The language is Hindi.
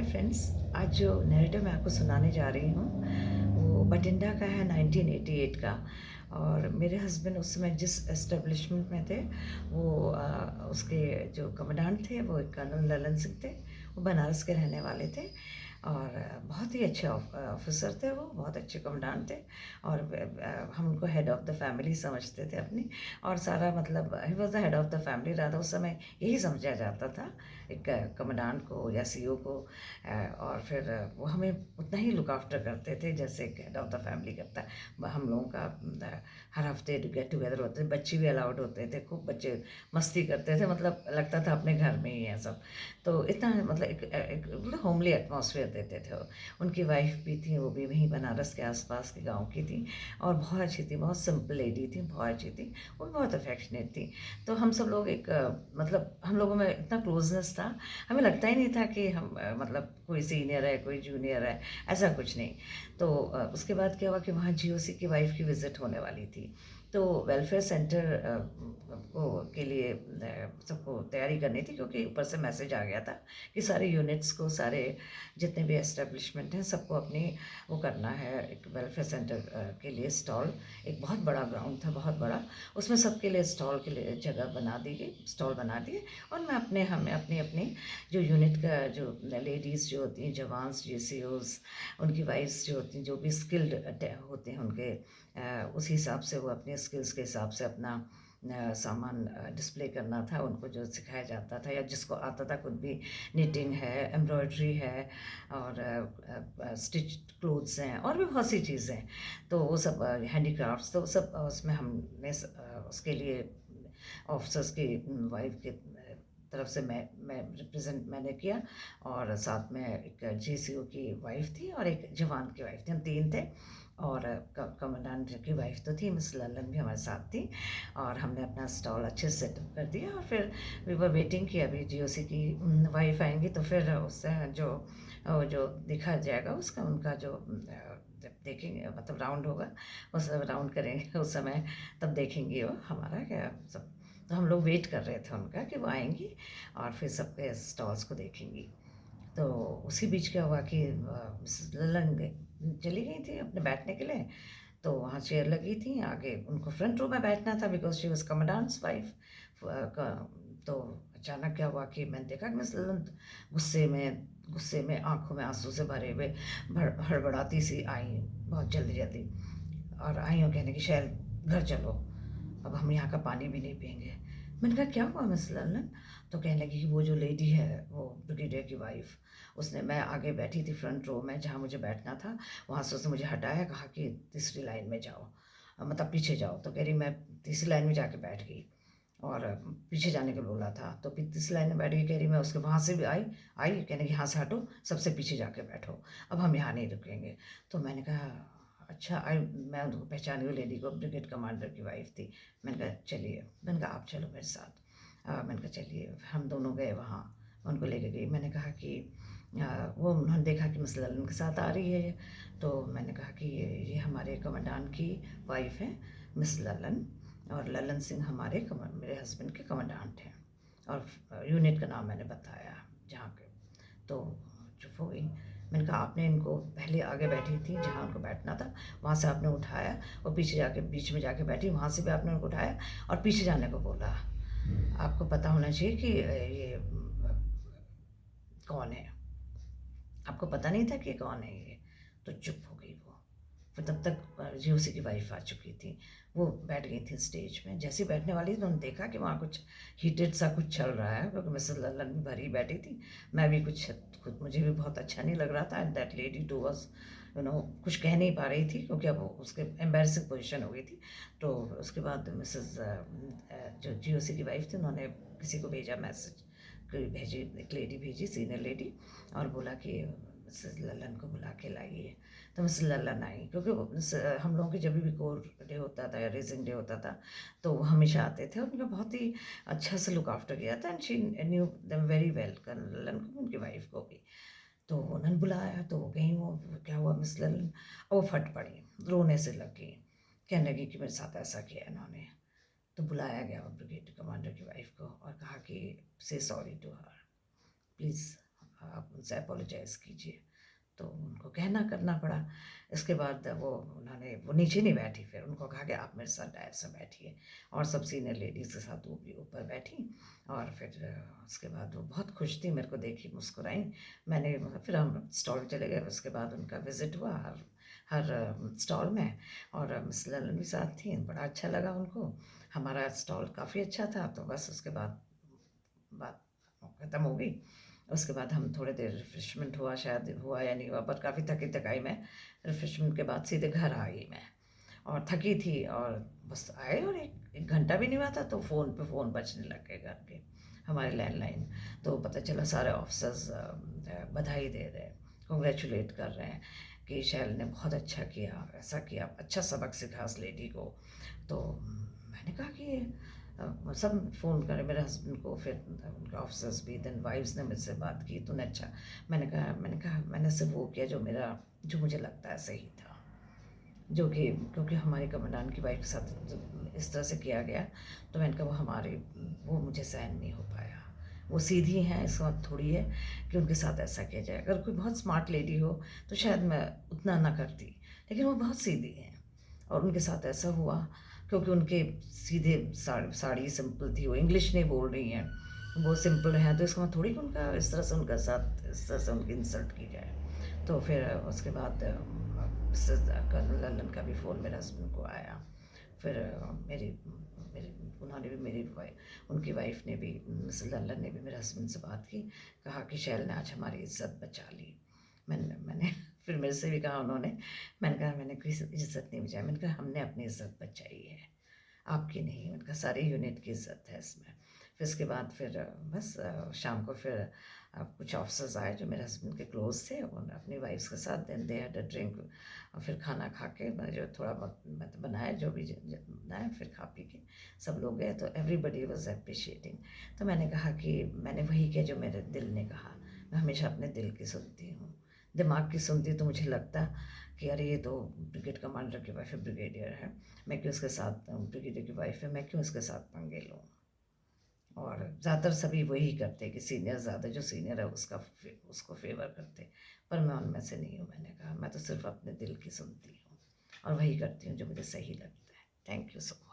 Hi friends. आज जो नैरेटिव मैं आपको सुनाने जा रही हूँ वो बठिंडा का है 1988 का। और मेरे हस्बैंड उस समय जिस एस्टेब्लिशमेंट में थे वो उसके जो कमांडेंट थे वो एक कर्नल ललन सिंह थे। वो बनारस के रहने वाले थे और बहुत ही अच्छे ऑफिसर थे। वो बहुत अच्छे कमांडेंट थे और हम उनको हेड ऑफ़ द फैमिली समझते थे अपनी। और सारा मतलब he was the head of the family. रहा उस समय यही समझा जाता था एक कमांडेंट को या सीईओ को। और फिर वो हमें उतना ही लुक आफ्टर करते थे जैसे एक हेड ऑफ़ द फैमिली करता है। हम लोगों का हर हफ्ते गेट टुगेदर होते थे, बच्चे भी अलाउड होते थे, खूब बच्चे मस्ती करते थे, मतलब लगता था अपने घर में ही है सब। तो इतना मतलब एक मतलब होमली एटमॉस्फेयर देते थे वो। उनकी वाइफ भी थी, वो भी वहीं बनारस के आसपास के गांव की थी और बहुत अच्छी थी, बहुत सिंपल लेडी थी, बहुत अच्छी थी। वो भी बहुत अफेक्शनेट थी। तो हम सब लोग एक मतलब हम लोगों में इतना क्लोजनेस था, हमें लगता ही नहीं था कि हम मतलब कोई सीनियर है कोई जूनियर है, ऐसा कुछ नहीं। तो उसके बाद क्या हुआ कि वहाँ जीओसी की वाइफ की विज़िट होने वाली थी। तो वेलफेयर सेंटर को के लिए सबको तैयारी करनी थी, क्योंकि ऊपर से मैसेज आ गया था कि सारे यूनिट्स को, सारे जितने भी एस्टेब्लिशमेंट हैं सबको अपनी वो करना है। एक वेलफेयर सेंटर के लिए स्टॉल, एक बहुत बड़ा ग्राउंड था, बहुत बड़ा। उसमें सबके लिए स्टॉल के लिए जगह बना दी गई, स्टॉल बना दिए। और मैं हमें अपनी अपनी जो यूनिट का जो लेडीज़ जो होती हैं, जवान्स, जीसीओज, उनकी वाइफ्स जो होती हैं, जो भी स्किल्ड होते हैं उनके उस हिसाब से वो अपने स्किल्स के हिसाब से अपना सामान डिस्प्ले करना था। उनको जो सिखाया जाता था या जिसको आता था, कुछ भी निटिंग है, एम्ब्रॉयडरी है और स्टिच क्लोथ्स हैं और भी बहुत सी चीज़ें हैं। तो वो सब हैंडीक्राफ्ट्स, तो वो सब उसमें हमने उसके लिए ऑफिसर्स की वाइफ के तरफ से मैं रिप्रेजेंट मैंने किया। और साथ में एक जीसीओ की वाइफ थी और एक जवान की वाइफ थी, हम तीन थे। और कमांडेंट की वाइफ तो थी, मिस ललन भी हमारे साथ थी। और हमने अपना स्टॉल अच्छे से सेटअप कर दिया और फिर वी वर वेटिंग कि अभी जीओसी की वाइफ आएंगी तो फिर उससे जो दिखा जाएगा उसका, उनका जो जब देखेंगे मतलब राउंड होगा, उस राउंड करेंगे उस समय, तब देखेंगी वो हमारा क्या सब। तो हम लोग वेट कर रहे थे उनका कि वो आएंगी और फिर सबके स्टॉल्स को देखेंगी। तो उसी बीच क्या हुआ कि मिसेस ललन चली गई थी अपने बैठने के लिए। तो वहाँ चेयर लगी थी आगे, उनको फ्रंट रो में बैठना था because she was commandants wife. तो अचानक क्या हुआ कि मैंने देखा कि मिस ललन गुस्से में आंखों में आंसू से भरे हुए हड़बड़ाती सी आई, बहुत जल्दी जल्दी। और आई और कहने की शायद घर चलो, अब हम यहाँ का पानी भी नहीं पियेंगे। मैंने कहा क्या हुआ मिस ललन? तो कहने लगी कि वो जो लेडी है वो ब्रिगेडियर की वाइफ, उसने, मैं आगे बैठी थी फ्रंट रो में जहाँ मुझे बैठना था, वहाँ से उसने मुझे हटाया, कहा कि तीसरी लाइन में जाओ, मतलब पीछे जाओ। तो कह रही मैं तीसरी लाइन में जाके बैठ गई और पीछे जाने को बोला था तो फिर तीसरी लाइन में बैठ गई। कह रही मैं उसके वहाँ से भी आई आई कहने की यहाँ से हटो, सबसे पीछे जाके बैठो, अब हम यहाँ नहीं रुकेंगे। तो मैंने कहा अच्छा, आई मैं उनको पहचानी हुई लेडी को, ब्रिगेड कमांडर की वाइफ थी। मैंने कहा चलिए, मैंने कहा आप चलो मेरे साथ। मैंने कहा चलिए, हम दोनों गए वहाँ, उनको लेके गई। मैंने कहा कि वो उन्होंने देखा कि मिस ललन के साथ आ रही है, तो मैंने कहा कि ये हमारे कमांडेंट की वाइफ है मिस ललन, और ललन सिंह हमारे मेरे हस्बैंड के कमांडेंट हैं। और यूनिट का नाम मैंने बताया जहाँ के। तो चुप हो गई। मैंने कहा आपने इनको, पहले आगे बैठी थी जहाँ उनको बैठना था, वहाँ से आपने उठाया और पीछे जाके बीच में जाके बैठी, वहाँ से भी आपने उनको उठाया और पीछे जाने को बोला। आपको पता होना चाहिए कि ये कौन है, आपको पता नहीं था कि कौन है ये? तो चुप हो गई वो। फिर तब तक जीओसी की वाइफ आ चुकी थी, वो बैठ गई थी स्टेज में। जैसे ही बैठने वाली थी तो उन्होंने देखा कि वहाँ कुछ हीटेड सा कुछ चल रहा है, क्योंकि मिसेस ललन भी भरी बैठी थी, मैं भी कुछ, खुद मुझे भी बहुत अच्छा नहीं लग रहा था। And that lady too was कुछ कह नहीं पा रही थी क्योंकि अब उसके एम्बेरसिंग पोजीशन हो गई थी। तो उसके बाद मिसेस जो जीओसी की वाइफ थी, उन्होंने किसी को भेजा मैसेज, कोई भेजी, एक लेडी भेजी, सीनियर लेडी, और बोला कि मिसेस ललन को बुला के लाइए। तो मिसेस ललन आई, क्योंकि हम लोगों के जब भी कोर डे होता था या रेजिंग डे होता था तो वो हमेशा आते थे, और उनका बहुत ही अच्छा से लुक आफ्टर किया था। And she knew them very well, Lalan को, उनकी वाइफ को भी। तो उन्होंने बुलाया तो वो गई, वो क्या हुआ मिस ललन, वो फट पड़ी, रोने से लग गई, कहने लगी कि मेरे साथ ऐसा किया इन्होंने। तो बुलाया गया ब्रिगेड कमांडर की वाइफ को और कहा कि से सॉरी टू हर, प्लीज़ आप उनसे अपोलोजाइज़ कीजिए। तो उनको कहना करना पड़ा। इसके बाद वो नीचे नहीं बैठी, फिर उनको कहा कि आप मेरे साथ डायस से बैठिए, और सब सीनियर लेडीज़ के साथ वो भी ऊपर बैठी। और फिर उसके बाद वो बहुत खुश थी, मेरे को देखी मुस्कुराई। फिर हम स्टॉल चले गए, उसके बाद उनका विज़िट हुआ हर हर स्टॉल में, और मिस ललन भी साथ थी, बड़ा अच्छा लगा उनको। हमारा स्टॉल काफ़ी अच्छा था, तो बस उसके बाद बात ख़त्म हो गई। उसके बाद हम थोड़ी देर रिफ़्रेशमेंट हुआ, शायद हुआ या नहीं हुआ, पर काफ़ी थकी-थकाई में रिफ़्रेशमेंट के बाद सीधे घर आ गई मैं, और थकी थी, और बस आए, और 1 घंटा भी नहीं हुआ था तो फ़ोन पे फ़ोन बजने लग गए घर के, हमारे लैंडलाइन। तो पता चला सारे ऑफ़िसर्स बधाई दे रहे हैं, कांग्रेचुलेट कर रहे हैं कि शैल ने बहुत अच्छा किया, ऐसा किया, अच्छा सबक सिखाया उस लेडी को। तो मैंने कहा कि सब फ़ोन करे मेरे हस्बैंड को, फिर उनके ऑफिसर्स भी, देन वाइफ्स ने मुझसे बात की, तूने अच्छा। मैंने कहा मैंने सिर्फ वो किया जो मुझे लगता है सही था, जो कि क्योंकि हमारे कमांडेंट की वाइफ के साथ जब इस तरह से किया गया, तो मैंने कहा वो मुझे सहन नहीं हो पाया। वो सीधी हैं, इसका मतलब थोड़ी है कि उनके साथ ऐसा किया जाए। अगर कोई बहुत स्मार्ट लेडी हो तो शायद मैं उतना ना करती, लेकिन वो बहुत सीधी हैं, और उनके साथ ऐसा हुआ क्योंकि उनके सीधे साड़ी सिंपल थी, वो इंग्लिश नहीं बोल रही हैं, वो सिंपल हैं, तो इसका मतलब थोड़ी कि उनका इस तरह से उनकी इंसल्ट की जाए। तो फिर उसके बाद मिसेस कर्नल लल्लन का भी फ़ोन मेरे हस्बैंड को आया। फिर मेरी मेरी उन्होंने भी उनकी वाइफ ने भी, मिसेस लल्लन ने भी मेरे हस्बैंड से बात की, कहा कि शैल ने आज हमारी इज़्ज़त बचा ली। मैंने फिर मेरे से भी कहा उन्होंने, मैंने कहा मैंने किसी इज़्ज़त नहीं बचाई, मैंने कहा हमने अपनी इज़्ज़त बचाई है, आपकी नहीं। मैंने कहा सारी यूनिट की इज़्ज़त है इसमें। फिर इसके बाद फिर बस शाम को फिर कुछ ऑफिसर्स आए जो मेरे हस्बैंड के क्लोज थे, उन्होंने अपनी वाइफ्स के साथ then they had a drink, और फिर खाना खा के मैंने जो थोड़ा बहुत मतलब बनाया, जो भी बनाया, फिर खा पी के सब लोग गए, तो एवरीबडी वाज अप्रिशिएटिंग। तो मैंने कहा कि मैंने वही किया जो मेरे दिल ने कहा। मैं हमेशा अपने दिल की सुनती हूँ, दिमाग की सुनती तो मुझे लगता कि अरे ये तो ब्रिगेड कमांडर की वाइफ है, ब्रिगेडियर है, मैं क्यों इसके साथ, ब्रिगेडियर की वाइफ है, मैं क्यों इसके साथ पंगे लूँ। और ज़्यादातर सभी वही करते कि सीनियर ज़्यादा, जो सीनियर है उसको फेवर करते, पर मैं उनमें से नहीं हूँ। मैंने कहा मैं तो सिर्फ अपने दिल की सुनती हूँ और वही करती हूँ जो मुझे सही लगता है। Thank you so much.